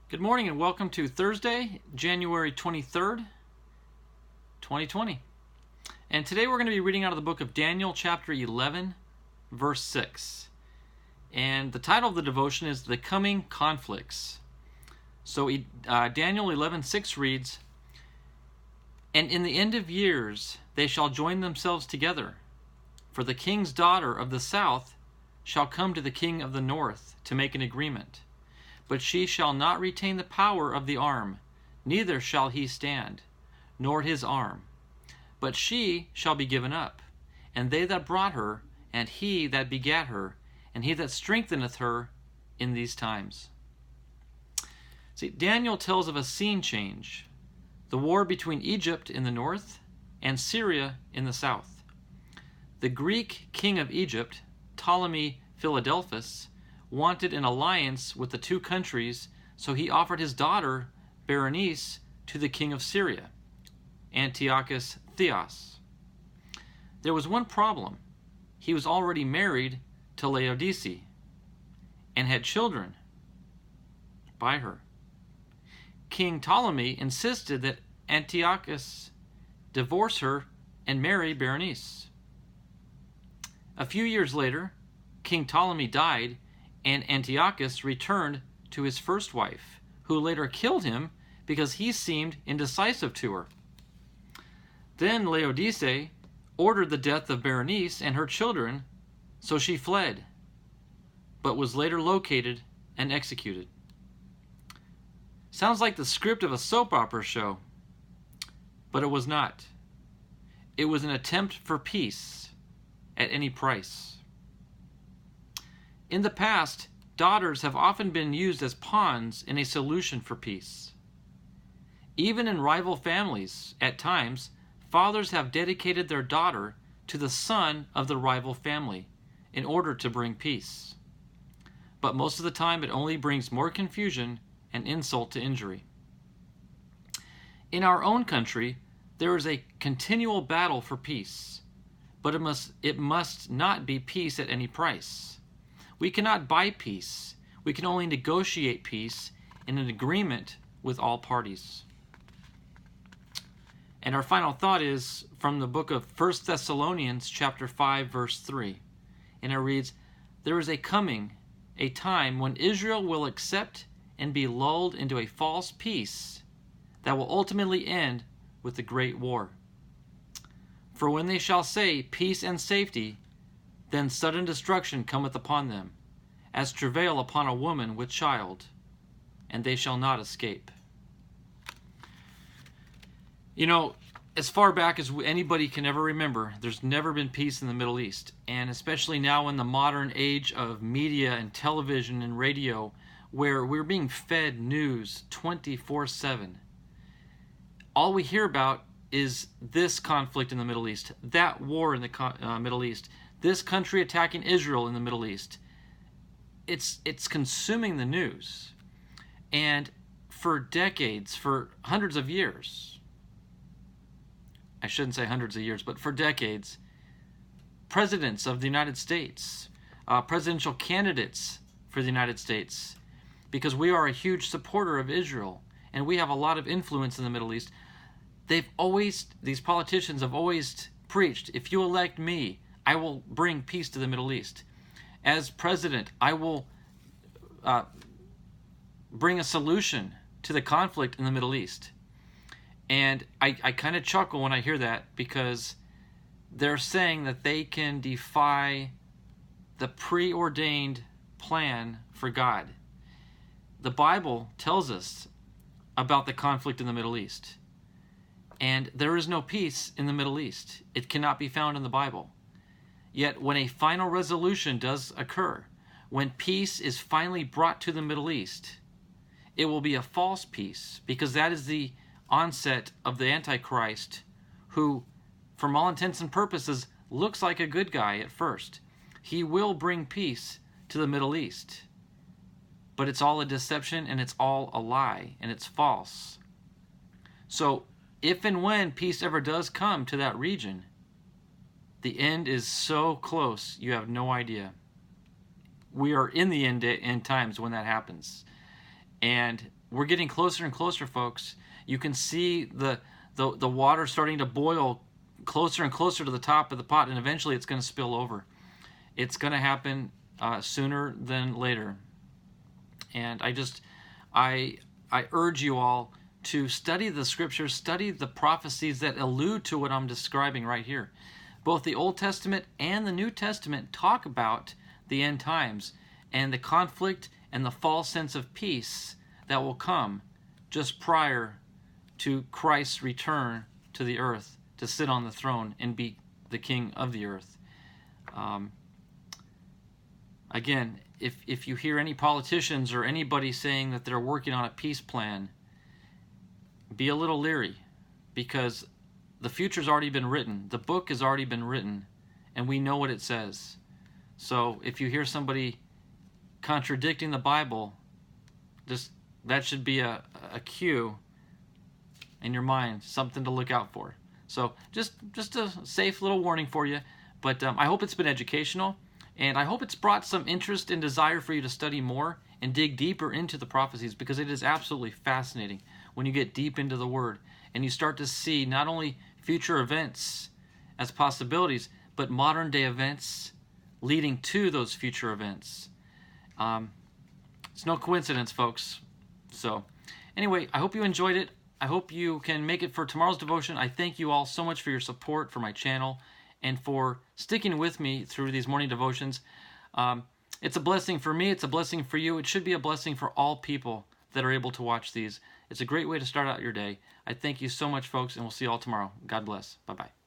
Good morning and welcome to Thursday, January 23rd, 2020. And today we're going to be reading out of the book of Daniel, chapter 11, verse 6. And the title of the devotion is The Coming Conflicts. So Daniel 11:6 reads, "And in the end of years they shall join themselves together, for the king's daughter of the south shall come to the king of the north to make an agreement. But she shall not retain the power of the arm, neither shall he stand, nor his arm. But she shall be given up, and they that brought her, and he that begat her, and he that strengtheneth her in these times." See, Daniel tells of a scene change, the war between Egypt in the north and Syria in the south. The Greek king of Egypt, Ptolemy Philadelphus, wanted an alliance with the two countries, so he offered his daughter Berenice to the king of Syria, Antiochus Theos. There was one problem. He was already married to Laodice and had children by her. King Ptolemy insisted that Antiochus divorce her and marry Berenice. A few years later, King Ptolemy died, and Antiochus returned to his first wife, who later killed him because he seemed indecisive to her. Then Laodice ordered the death of Berenice and her children, so she fled, but was later located and executed. Sounds like the script of a soap opera show, but it was not. It was an attempt for peace at any price. In the past, daughters have often been used as pawns in a solution for peace. Even in rival families, at times, fathers have dedicated their daughter to the son of the rival family in order to bring peace. But most of the time, it only brings more confusion and insult to injury. In our own country, there is a continual battle for peace, but it must not be peace at any price. We cannot buy peace. We can only negotiate peace in an agreement with all parties. And our final thought is from the book of 1 Thessalonians chapter 5, verse 3. And it reads, "There is a time when Israel will accept and be lulled into a false peace that will ultimately end with the great war. For when they shall say peace and safety, then sudden destruction cometh upon them, as travail upon a woman with child, and they shall not escape." You know, as far back as anybody can ever remember, there's never been peace in the Middle East. And especially now in the modern age of media and television and radio, where we're being fed news 24/7. All we hear about is this conflict in the Middle East, that war in the Middle East, this country attacking Israel in the Middle East. It's consuming the news. And for decades, for hundreds of years, I shouldn't say hundreds of years, but for decades, presidents of the United States, presidential candidates for the United States, because we are a huge supporter of Israel and we have a lot of influence in the Middle East, these politicians have always preached, if you elect me, I will bring peace to the Middle East. As president, I will bring a solution to the conflict in the Middle East. And I kind of chuckle when I hear that, because they're saying that they can defy the preordained plan for God. The Bible tells us about the conflict in the Middle East. And there is no peace in the Middle East. It cannot be found in the Bible. Yet when a final resolution does occur, when peace is finally brought to the Middle East, it will be a false peace, because that is the onset of the Antichrist, who, from all intents and purposes, looks like a good guy at first. He will bring peace to the Middle East. But it's all a deception, and it's all a lie, and it's false. So, if and when peace ever does come to that region, the end is so close, you have no idea. We are in the end times when that happens. And we're getting closer and closer, folks. You can see the water starting to boil closer and closer to the top of the pot, and eventually it's going to spill over. It's going to happen sooner than later. And I urge you all to study the scriptures, study the prophecies that allude to what I'm describing right here. Both the Old Testament and the New Testament talk about the end times and the conflict and the false sense of peace that will come just prior to Christ's return to the earth to sit on the throne and be the king of the earth. Again, if you hear any politicians or anybody saying that they're working on a peace plan, be a little leery, because the future's already been written. The book has already been written, and we know what it says. So if you hear somebody contradicting the Bible, that should be a cue in your mind, something to look out for. So just a safe little warning for you. But I hope it's been educational, and I hope it's brought some interest and desire for you to study more and dig deeper into the prophecies, because it is absolutely fascinating when you get deep into the Word and you start to see not only future events as possibilities, but modern day events leading to those future events. It's no coincidence, folks. So anyway, I hope you enjoyed it. I hope you can make it for tomorrow's devotion. I thank you all so much for your support for my channel and for sticking with me through these morning devotions. It's a blessing for me. It's a blessing for you. It should be a blessing for all people that are able to watch these. It's a great way to start out your day. I thank you so much, folks, and we'll see you all tomorrow. God bless. Bye-bye.